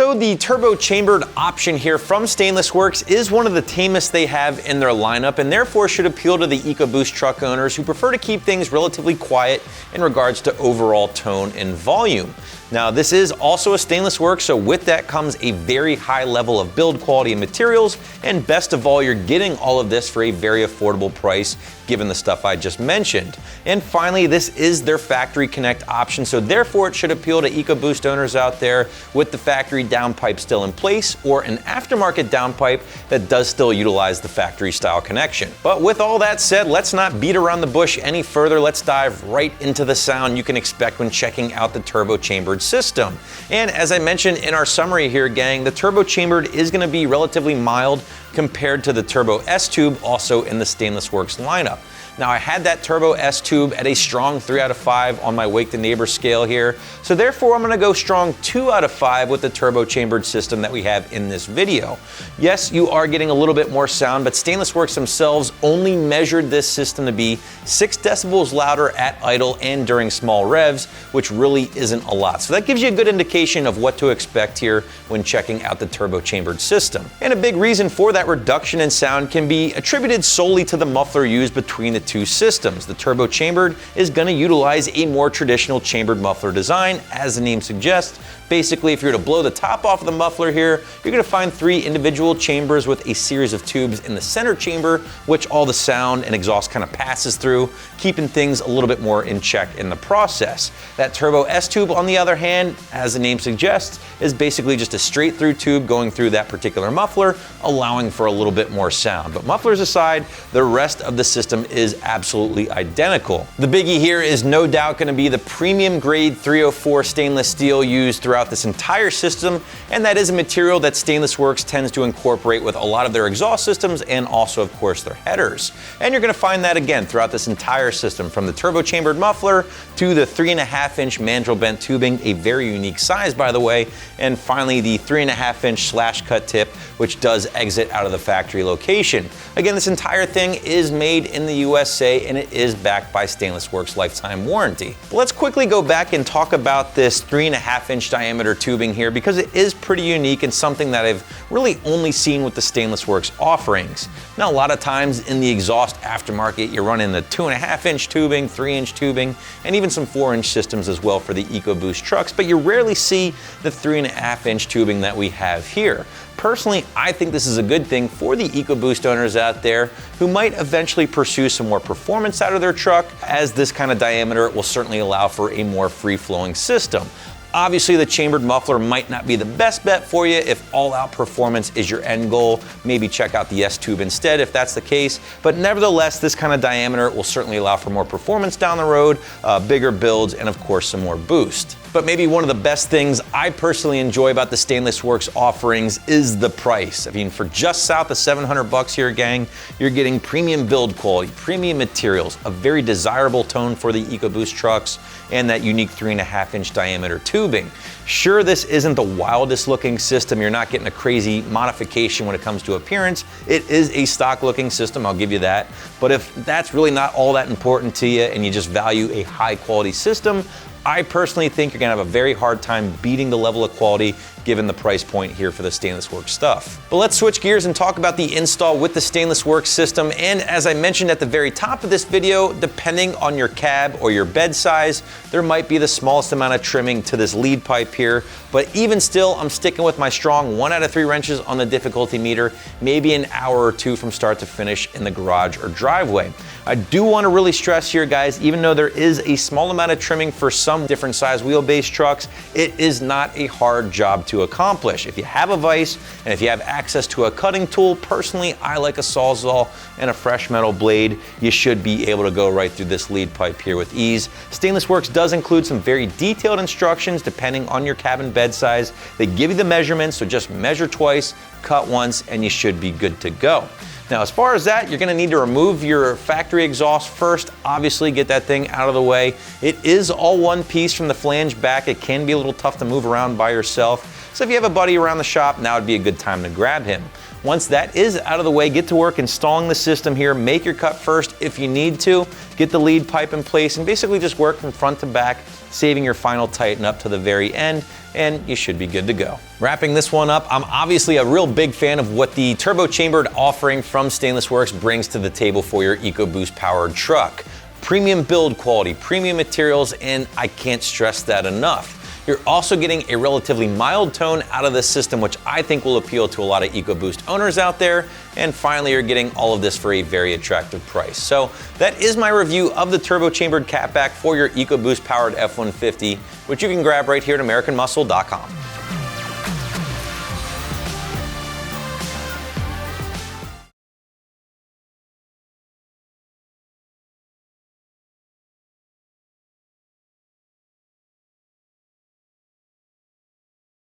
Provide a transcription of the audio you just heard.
So the turbo chambered option here from Stainless Works is one of the tamest they have in their lineup, and therefore should appeal to the EcoBoost truck owners who prefer to keep things relatively quiet in regards to overall tone and volume. Now, this is also a Stainless Works, so with that comes a very high level of build quality and materials, and best of all, you're getting all of this for a very affordable price given the stuff I just mentioned. And finally, this is their factory connect option, so therefore it should appeal to EcoBoost owners out there with the factory downpipe still in place, or an aftermarket downpipe that does still utilize the factory style connection. But with all that said, let's not beat around the bush any further. Let's dive right into the sound you can expect when checking out the turbo chambered system. And as I mentioned in our summary here, gang, the turbo chambered is going to be relatively mild compared to the turbo S-tube, also in the Stainless Works lineup. Now, I had that turbo S-tube at a strong 3 out of 5 on my Wake the Neighbor scale here, so therefore I'm going to go strong 2 out of 5 with the turbo chambered system that we have in this video. Yes, you are getting a little bit more sound, but Stainless Works themselves only measured this system to be 6 decibels louder at idle and during small revs, which really isn't a lot. So that gives you a good indication of what to expect here when checking out the turbo chambered system. And a big reason for that reduction in sound can be attributed solely to the muffler used between the two systems. The turbo chambered is going to utilize a more traditional chambered muffler design, as the name suggests. Basically, if you were to blow the top off of the muffler here, you're going to find 3 individual chambers with a series of tubes in the center chamber, which all the sound and exhaust kind of passes through, keeping things a little bit more in check in the process. That turbo S-tube, on the other hand, as the name suggests, is basically just a straight through tube going through that particular muffler, allowing for a little bit more sound. But mufflers aside, the rest of the system is absolutely identical. The biggie here is no doubt going to be the premium grade 304 stainless steel used throughout this entire system, and that is a material that Stainless Works tends to incorporate with a lot of their exhaust systems and also, of course, their headers. And you're going to find that again throughout this entire system, from the turbo chambered muffler to the 3.5-inch mandrel-bent tubing, a very unique size, by the way, and finally the 3.5-inch slash cut tip, which does exit out of the factory location. Again, this entire thing is made in the USA, and it is backed by Stainless Works lifetime warranty. But let's quickly go back and talk about this 3.5-inch diameter tubing here, because it is pretty unique and something that I've really only seen with the Stainless Works offerings. Now, a lot of times in the exhaust aftermarket, you're running the 2.5-inch tubing, 3-inch tubing, and even some 4-inch systems as well for the EcoBoost trucks, but you rarely see the 3.5-inch tubing that we have here. Personally, I think this is a good thing for the EcoBoost owners out there who might eventually pursue some more performance out of their truck, as this kind of diameter will certainly allow for a more free-flowing system. Obviously, the chambered muffler might not be the best bet for you if all-out performance is your end goal. Maybe check out the S-tube instead if that's the case. But nevertheless, this kind of diameter will certainly allow for more performance down the road, bigger builds, and of course some more boost. But maybe one of the best things I personally enjoy about the Stainless Works offerings is the price. I mean, for just south of $700 here, gang, you're getting premium build quality, premium materials, a very desirable tone for the EcoBoost trucks, and that unique 3.5-inch diameter tubing. Sure, this isn't the wildest looking system. You're not getting a crazy modification when it comes to appearance. It is a stock looking system, I'll give you that. But if that's really not all that important to you and you just value a high quality system, I personally think you're gonna have a very hard time beating the level of quality given the price point here for the Stainless Works stuff. But let's switch gears and talk about the install with the Stainless Works system. And as I mentioned at the very top of this video, depending on your cab or your bed size, there might be the smallest amount of trimming to this lead pipe here. But even still, I'm sticking with my strong 1 out of 3 wrenches on the difficulty meter, maybe an hour or 2 from start to finish in the garage or driveway. I do want to really stress here, guys, even though there is a small amount of trimming for some different size wheelbase trucks, it is not a hard job to accomplish. If you have a vise and if you have access to a cutting tool, personally, I like a Sawzall and a fresh metal blade. You should be able to go right through this lead pipe here with ease. Stainless Works does include some very detailed instructions depending on your cabin bed size. They give you the measurements, so just measure twice, cut once, and you should be good to go. Now, as far as that, you're gonna need to remove your factory exhaust first. Obviously, get that thing out of the way. It is all one piece from the flange back. It can be a little tough to move around by yourself. So if you have a buddy around the shop, now would be a good time to grab him. Once that is out of the way, get to work installing the system here. Make your cut first if you need to. Get the lead pipe in place and basically just work from front to back, saving your final tighten up to the very end, and you should be good to go. Wrapping this one up, I'm obviously a real big fan of what the turbo-chambered offering from Stainless Works brings to the table for your EcoBoost powered truck. Premium build quality, premium materials, and I can't stress that enough. You're also getting a relatively mild tone out of this system, which I think will appeal to a lot of EcoBoost owners out there. And finally, you're getting all of this for a very attractive price. So that is my review of the turbo-chambered catback for your EcoBoost powered F-150, which you can grab right here at AmericanMuscle.com.